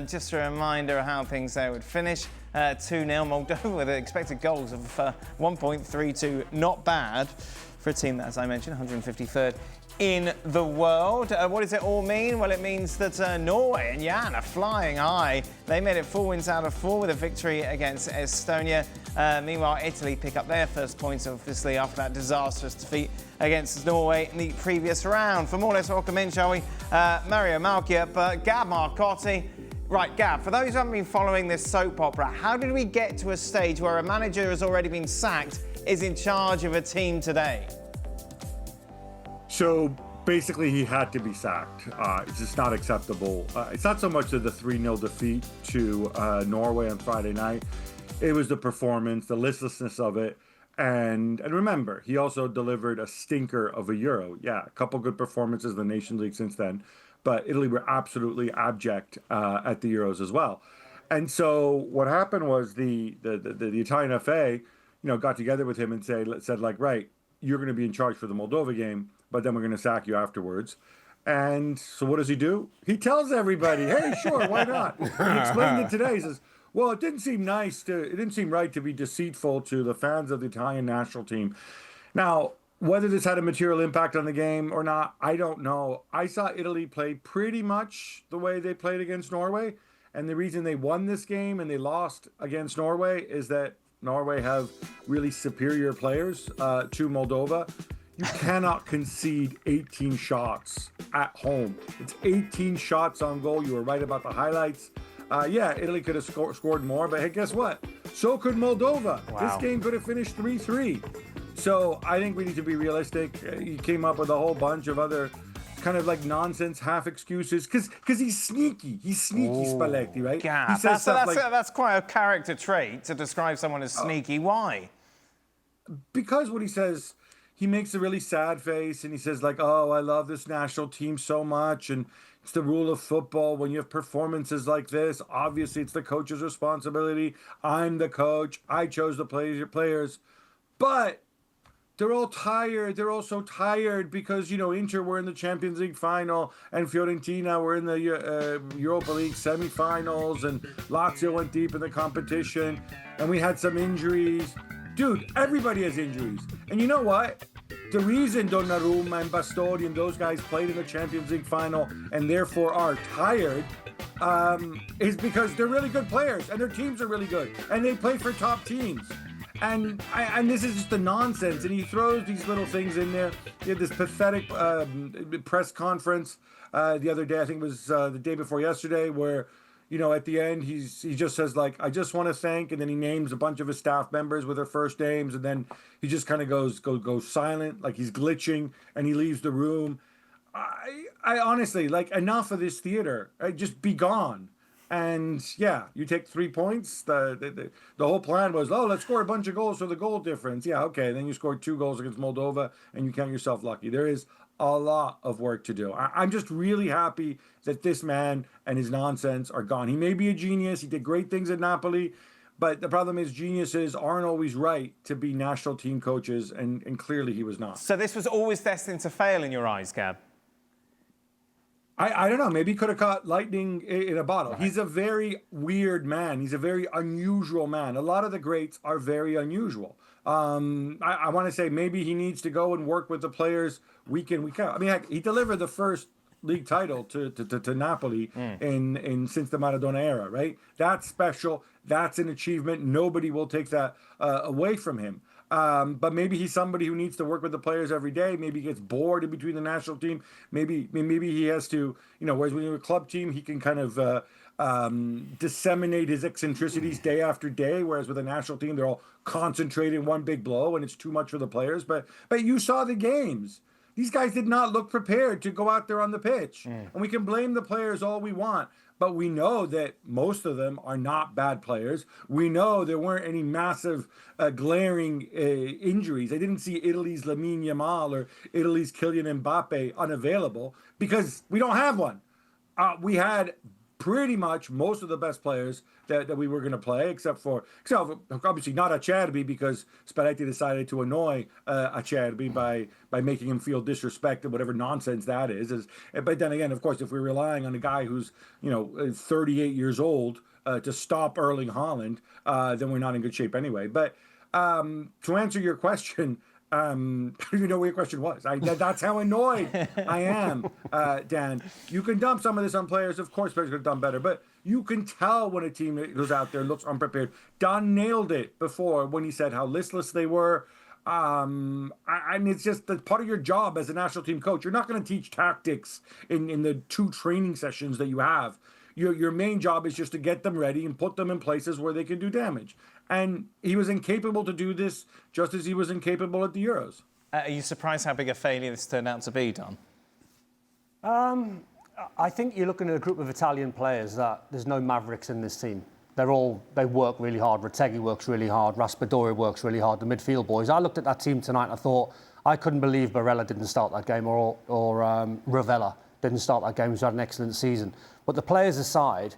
just a reminder of how things there would finish. 2-0 Moldova with expected goals of 1.32. Not bad for a team that, as I mentioned, 153rd in the world. What does it all mean? Well, it means that Norway and Jan are flying high. They made it 4 wins out of 4 with a victory against Estonia. Meanwhile, Italy pick up their first points, obviously, after that disastrous defeat against Norway in the previous round. For more, let's welcome in, shall we? Mario Malkia, but Gab Marcotti. Right, Gab, for those who haven't been following this soap opera, how did we get to a stage where a manager has already been sacked is in charge of a team today? So basically, he had to be sacked. It's just not acceptable. It's not so much of the 3-0 defeat to Norway on Friday night. It was the performance, the listlessness of it. And remember, he also delivered a stinker of a Euro. Yeah, a couple good performances in the Nations League since then. But Italy were absolutely abject at the Euros as well. And so what happened was the Italian FA, got together with him and said, right, you're going to be in charge for the Moldova game, but then we're going to sack you afterwards. And so what does he do? He tells everybody, hey, sure, why not? He explained it today. He says, well, it didn't seem right to be deceitful to the fans of the Italian national team. Now, whether this had a material impact on the game or not, I don't know. I saw Italy play pretty much the way they played against Norway. And the reason they won this game and they lost against Norway is that Norway have really superior players to Moldova. You cannot concede 18 shots at home. It's 18 shots on goal. You were right about the highlights. Italy could have scored more, but hey, guess what? So could Moldova. Wow. This game could have finished 3-3. So I think we need to be realistic. He came up with a whole bunch of other kind of like nonsense half excuses because he's sneaky. He's sneaky, Spalletti, right? Yeah, he says that's quite a character trait to describe someone as sneaky. Why? Because what he says, he makes a really sad face and he says like, oh, I love this national team so much. And it's the rule of football. When you have performances like this, obviously it's the coach's responsibility. I'm the coach. I chose the players. But they're all tired. They're all so tired because, Inter were in the Champions League final and Fiorentina were in the Europa League semifinals and Lazio went deep in the competition and we had some injuries. Dude, everybody has injuries. And you know what? The reason Donnarumma and Bastoni and those guys played in the Champions League final and therefore are tired is because they're really good players and their teams are really good and they play for top teams. And this is just the nonsense. And he throws these little things in there. He had this pathetic press conference the other day. I think it was the day before yesterday where, at the end, he just says, like, I just want to thank. And then he names a bunch of his staff members with their first names. And then he just kind of goes silent, like he's glitching. And he leaves the room. I honestly, like, enough of this theater. Just be gone. And yeah, you take 3 points. The whole plan was, let's score a bunch of goals for the goal difference. Yeah, okay. Then you scored 2 goals against Moldova and you count yourself lucky. There is a lot of work to do. I'm just really happy that this man and his nonsense are gone. He may be a genius. He did great things at Napoli. But the problem is geniuses aren't always right to be national team coaches. And clearly he was not. So this was always destined to fail in your eyes, Gab? I don't know. Maybe he could have caught lightning in a bottle. Right. He's a very weird man. He's a very unusual man. A lot of the greats are very unusual. I want to say maybe he needs to go and work with the players week in, week out. I mean, heck, he delivered the first league title to Napoli in since the Maradona era, right? That's special. That's an achievement. Nobody will take that away from him. But maybe he's somebody who needs to work with the players every day. Maybe he gets bored in between the national team. Maybe he has to, whereas when you're a club team, he can kind of disseminate his eccentricities day after day. Whereas with a national team, they're all concentrated in one big blow and it's too much for the players. But you saw the games. These guys did not look prepared to go out there on the pitch. And we can blame the players all we want. But we know that most of them are not bad players. We know there weren't any massive glaring injuries. I didn't see Italy's Lamine Yamal or Italy's Kylian Mbappe unavailable because we don't have one. We had pretty much most of the best players that we were going to play, except obviously not Acerbi, because Spalletti decided to annoy Acerbi by making him feel disrespected, whatever nonsense that is. But then again, of course, if we're relying on a guy who's 38 years old to stop Erling Haaland, then we're not in good shape anyway. But to answer your question, you know what your question was. That's how annoyed I am, Dan. You can dump some of this on players. Of course, players could have done better, but you can tell when a team that goes out there looks unprepared. Don nailed it before when he said how listless they were. I mean, it's just that part of your job as a national team coach. You're not going to teach tactics in the 2 training sessions that you have. Your main job is just to get them ready and put them in places where they can do damage. And he was incapable to do this, just as he was incapable at the Euros. Are you surprised how big a failure this turned out to be, Don? I think you're looking at a group of Italian players that there's no mavericks in this team. They work really hard. Retegui works really hard. Raspadori works really hard. The midfield boys. I looked at that team tonight and I thought, I couldn't believe Barella didn't start that game or Ravella didn't start that game. He's had an excellent season. But the players aside,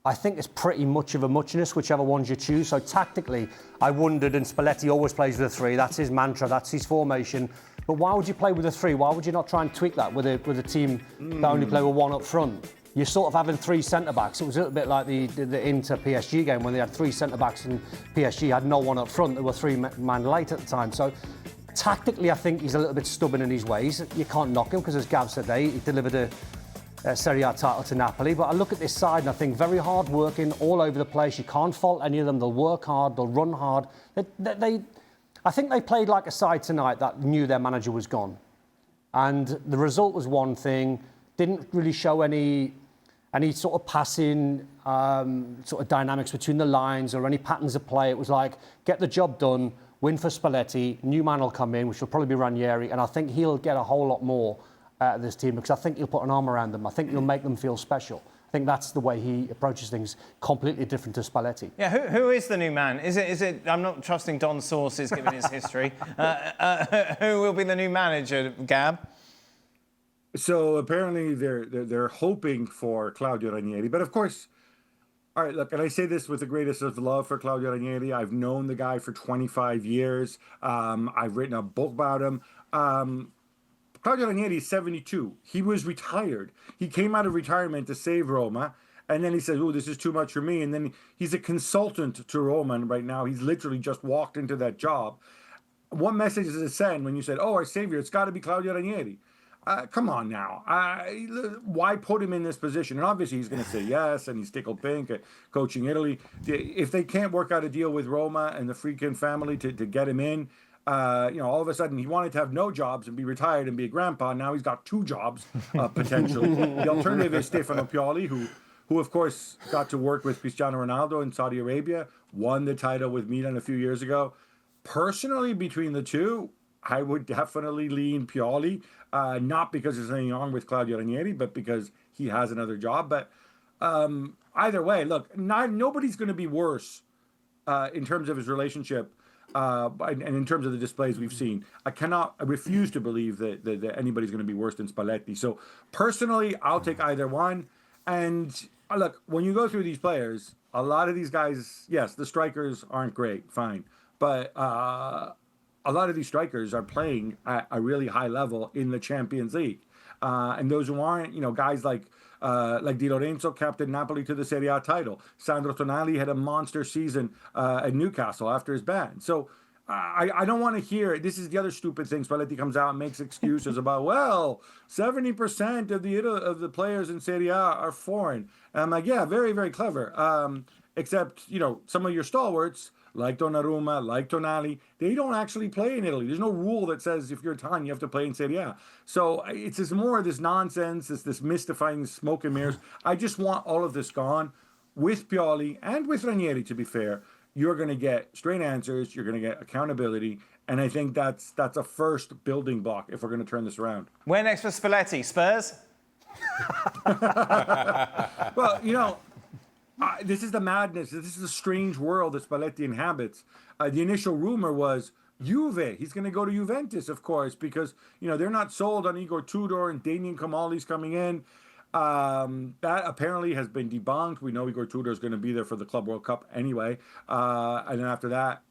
I think it's pretty much of a muchness, whichever ones you choose. So tactically, I wondered, and Spalletti always plays with a 3. That's his mantra, that's his formation. But why would you play with a 3? Why would you not try and tweak that with a team that only play with 1 up front? You're sort of having 3 centre-backs. It was a little bit like the Inter PSG game when they had 3 centre-backs and PSG had no 1 up front. There were 3 man late at the time. So tactically, I think he's a little bit stubborn in his ways. You can't knock him because, as Gab said, he delivered a Serie A title to Napoli. But I look at this side and I think very hard working all over the place. You can't fault any of them. They'll work hard. They'll run hard. I think they played like a side tonight that knew their manager was gone. And the result was one thing. Didn't really show any sort of passing sort of dynamics between the lines or any patterns of play. It was like, get the job done, win for Spalletti, new man will come in, which will probably be Ranieri, and I think he'll get a whole lot more out of this team because I think he'll put an arm around them. I think he'll make them feel special. I think that's the way he approaches things, completely different to Spalletti. Yeah, who is the new man? Is it? I'm not trusting Don's sources given his history. Who will be the new manager, Gab? So apparently they're hoping for Claudio Ranieri, but of course, all right. Look, and I say this with the greatest of love for Claudio Ranieri. I've known the guy for 25 years. I've written a book about him. Claudio Ranieri is 72. He was retired. He came out of retirement to save Roma. And then he says, oh, this is too much for me. And then he's a consultant to Roma right now. He's literally just walked into that job. What message does it send when you said, oh, our savior, it's got to be Claudio Ranieri? Come on now. Why put him in this position? And obviously he's going to say yes, and he's tickled pink at coaching Italy. If they can't work out a deal with Roma and the Friedkin family to get him in, all of a sudden he wanted to have no jobs and be retired and be a grandpa. Now he's got 2 jobs, potentially. The alternative is Stefano Pioli, who of course got to work with Cristiano Ronaldo in Saudi Arabia, won the title with Milan a few years ago. Personally, between the two, I would definitely lean Pioli, not because there's anything wrong with Claudio Ranieri, but because he has another job. But either way, look, nobody's going to be worse in terms of his relationship and in terms of the displays we've seen. I refuse to believe that anybody's going to be worse than Spalletti. So personally, I'll take either one. And look, when you go through these players, a lot of these guys, yes, the strikers aren't great, fine. But a lot of these strikers are playing at a really high level in the Champions League. And those who aren't, guys like Di Lorenzo captained Napoli to the Serie A title. Sandro Tonali had a monster season at Newcastle after his ban. So I don't want to hear it. This is the other stupid thing. Spalletti comes out and makes excuses about, 70% of the players in Serie A are foreign. And I'm like, yeah, very, very clever. Except, some of your stalwarts, like Donnarumma, like Tonali, they don't actually play in Italy. There's no rule that says if you're Italian, you have to play in Serie A. So it's just more of this nonsense, it's this mystifying smoke and mirrors. I just want all of this gone. With Pioli and with Ranieri, to be fair, you're going to get straight answers, you're going to get accountability, and I think that's a first building block if we're going to turn this around. Where next for Spalletti? Spurs? Well, this is the madness. This is the strange world that Spalletti inhabits. The initial rumor was Juve. He's going to go to Juventus, of course, because, they're not sold on Igor Tudor and Damian Kamali's coming in. That apparently has been debunked. We know Igor Tudor is going to be there for the Club World Cup anyway. And then after that,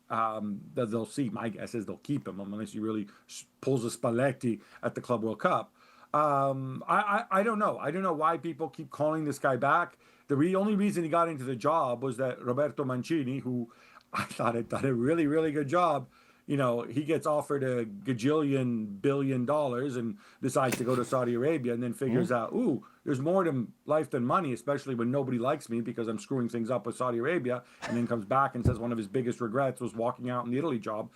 they'll see. My guess is they'll keep him unless he really pulls a Spalletti at the Club World Cup. I don't know. I don't know why people keep calling this guy back. The only reason he got into the job was that Roberto Mancini, who I thought had done a really, really good job, he gets offered a gajillion billion dollars and decides to go to Saudi Arabia and then figures out, ooh, there's more to life than money, especially when nobody likes me because I'm screwing things up with Saudi Arabia, and then comes back and says one of his biggest regrets was walking out in the Italy job.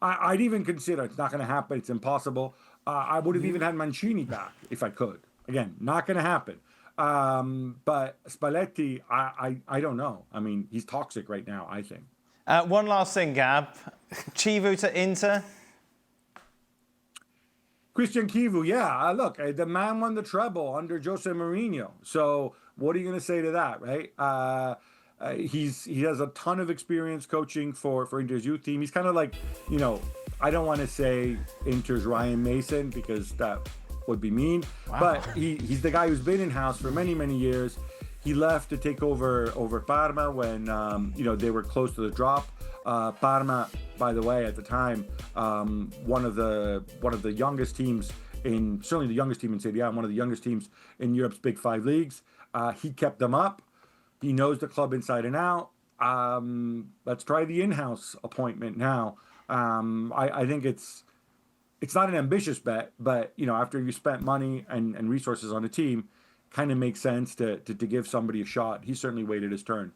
I'd even consider it's not going to happen. It's impossible. I would have even had Mancini back if I could. Again, not going to happen. But Spalletti, I don't know. I mean, he's toxic right now, I think. One last thing, Gab. Chivu to Inter. Cristian Chivu, yeah. Look, the man won the treble under Jose Mourinho. So what are you going to say to that, right? He has a ton of experience coaching for Inter's youth team. He's kind of like, I don't want to say Inter's Ryan Mason because that would be mean. Wow. But he's the guy who's been in-house for many, many years. He left to take over Parma when they were close to the drop. Parma, by the way, at the time, one of the youngest teams certainly the youngest team in Serie A, one of the youngest teams in Europe's Big Five leagues. He kept them up. He knows the club inside and out. Let's try the in-house appointment now. I think it's not an ambitious bet, but after you spent money and resources on a team, kind of makes sense to give somebody a shot. He certainly waited his turn.